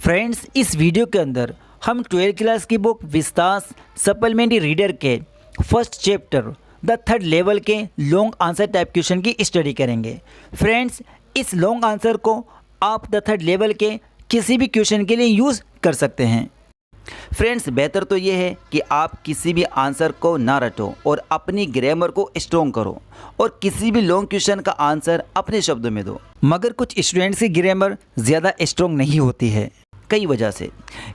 Friends, इस video के अंदर हम 12th क्लास की बुक विस्तास सप्लीमेंट्री रीडर के first chapter the third level के लॉन्ग आंसर टाइप क्वेश्चन की स्टडी करेंगे। फ्रेंड्स, इस लॉन्ग आंसर को आप द थर्ड लेवल के किसी भी क्वेश्चन के लिए यूज़ कर सकते हैं। फ्रेंड्स, बेहतर तो ये है कि आप किसी भी आंसर को ना रटो और अपनी ग्रामर को स्ट्रॉन्ग करो और किसी भी लॉन्ग क्वेश्चन का आंसर अपने शब्दों में दो। मगर कुछ स्टूडेंट्स की ग्रामर ज़्यादा स्ट्रॉन्ग नहीं होती है कई वजह से,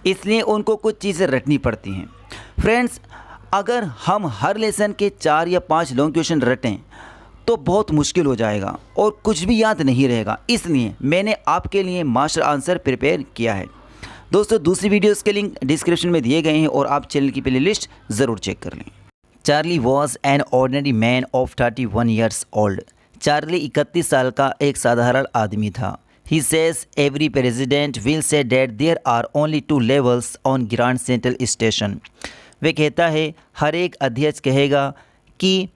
इसलिए उनको कुछ चीज़ें रटनी पड़ती हैं। फ्रेंड्स, अगर हम हर लेसन के 4 या 5 लॉन्ग क्वेश्चन रटें तो बहुत मुश्किल हो जाएगा और कुछ भी याद नहीं रहेगा। इसलिए मैंने आपके लिए मास्टर आंसर प्रिपेयर किया है। दोस्तों, दूसरी वीडियोस के लिंक डिस्क्रिप्शन में दिए गए हैं और आप चैनल की प्ले लिस्ट ज़रूर चेक कर लें। Charlie was an ordinary man of 31 years old. Charlie 31 साल का एक साधारण आदमी था। He says every president will say that there are only 2 levels on Grand Central Station. वे कहता है हर एक अध्यक्ष कहेगा कि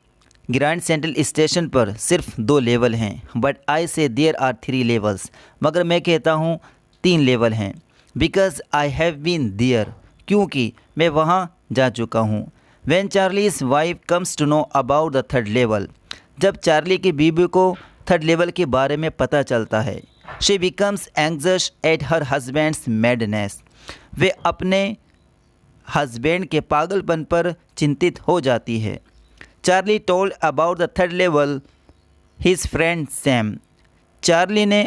ग्रैंड सेंट्रल स्टेशन पर सिर्फ 2 लेवल हैं, बट आई से देयर आर 3 लेवल्स। मगर मैं कहता हूँ 3 लेवल हैं। Because I have been there, क्योंकि मैं वहाँ जा चुका हूँ। When Charlie's wife comes to know about the third level, जब चार्ली की बीवी को थर्ड लेवल के बारे में पता चलता है, she becomes anxious at her husband's madness, वे अपने हस्बैंड के पागलपन पर चिंतित हो जाती है। Charlie told about the third level his friend Sam. Charlie ने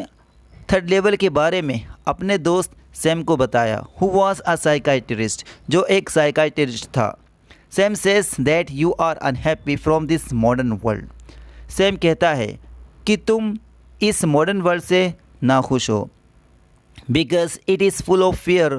थर्ड लेवल के बारे में अपने दोस्त सैम को बताया, हु वॉज अ साइकाइट्रिस्ट, जो एक साइकाइट्रिस्ट था। Sam says that you are unhappy from this modern world. Sam कहता है कि तुम इस मॉडर्न वर्ल्ड से नाखुश हो। Because it is full of fear,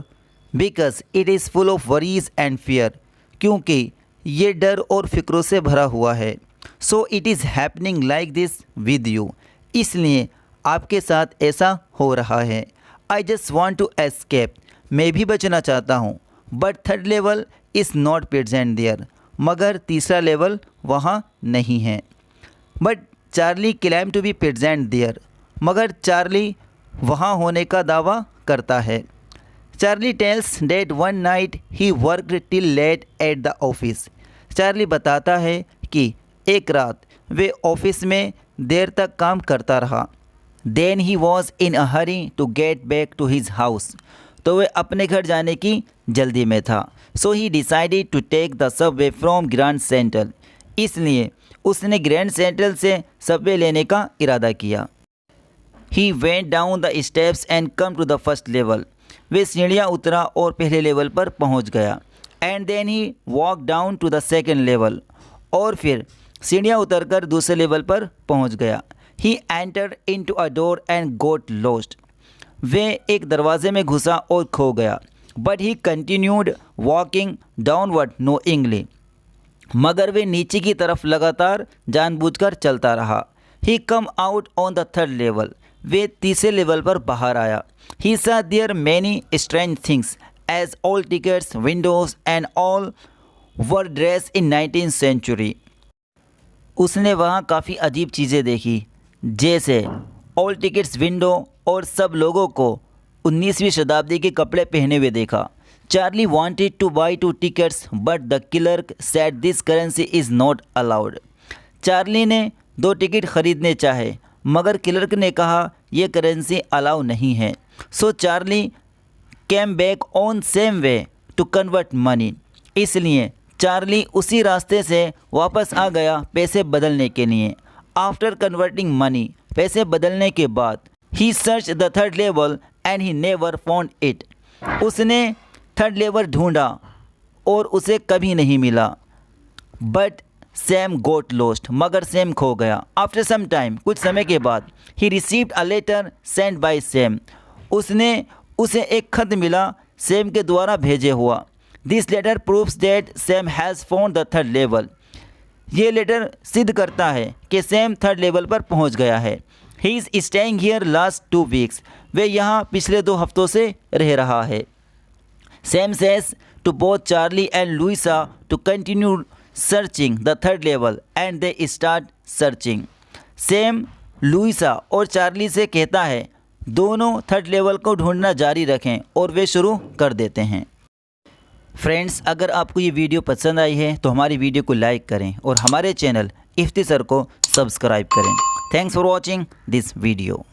because it is full of worries and fear, क्योंकि ये डर और फिक्रों से भरा हुआ है। So it is happening like this with you, इसलिए आपके साथ ऐसा हो रहा है। I just want to escape, मैं भी बचना चाहता हूँ। But third level is not present there, मगर तीसरा लेवल वहाँ नहीं है। But Charlie claim to be present there, मगर चार्ली वहाँ होने का दावा करता है। Charlie tells that one night he worked till late at the office. Charlie बताता है कि एक रात वे ऑफिस में देर तक काम करता रहा। Then he was in a hurry to get back to his house, तो वे अपने घर जाने की जल्दी में था। So he decided to take the subway from Grand Central, इसलिए उसने ग्रैंड सेंट्रल से सबवे लेने का इरादा किया। He went down the steps and come to the first level, वे सीढ़ियाँ उतरा और पहले लेवल पर पहुंच गया। And then he walk down to the second level, और फिर सीढ़ियाँ उतरकर दूसरे लेवल पर पहुंच गया। He entered into a door and got lost, वे एक दरवाजे में घुसा और खो गया। But he continued walking downward knowingly, मगर वे नीचे की तरफ लगातार जानबूझकर चलता रहा। He come out on the third level, वे तीसरे लेवल पर बाहर आया। He saw there many strange things as all tickets, windows and all were dress in 19th century. उसने वहाँ काफ़ी अजीब चीज़ें देखी, जैसे ऑल टिकट्स, विंडो और सब लोगों को 19वीं शताब्दी के कपड़े पहने हुए देखा। Charlie wanted two by 2 tickets but the clerk said this currency is not allowed. Charlie ने 2 टिकट खरीदने चाहे, मगर क्लर्क ने कहा यह करेंसी अलाउ नहीं है। So Charlie came back on same way to convert money, इसलिए चार्ली उसी रास्ते से वापस आ गया पैसे बदलने के लिए। आफ्टर कन्वर्टिंग मनी, पैसे बदलने के बाद, he search the third level and he never found it, उसने थर्ड लेवल ढूंढा और उसे कभी नहीं मिला। बट सैम गोट लॉस्ट, मगर सैम खो गया। आफ्टर सम टाइम, कुछ समय के बाद, he received a letter send by Sam, उसे एक खत मिला सैम के द्वारा भेजे हुआ। This letter proves that Sam has found the third level, ये लेटर सिद्ध करता है कि सैम थर्ड लेवल पर पहुंच गया है। He is staying here last 2 weeks, वे यहाँ पिछले 2 हफ्तों से रह रहा है। Sam says to both Charlie and Louisa to continue searching the third level and they start searching. Sam Louisa और चार्ली से कहता है दोनों थर्ड लेवल को ढूंढना जारी रखें और वे शुरू कर देते हैं। फ्रेंड्स, अगर आपको ये वीडियो पसंद आई है तो हमारी वीडियो को लाइक करें और हमारे चैनल इफ्ती सर को सब्सक्राइब करें। Thanks for watching this video.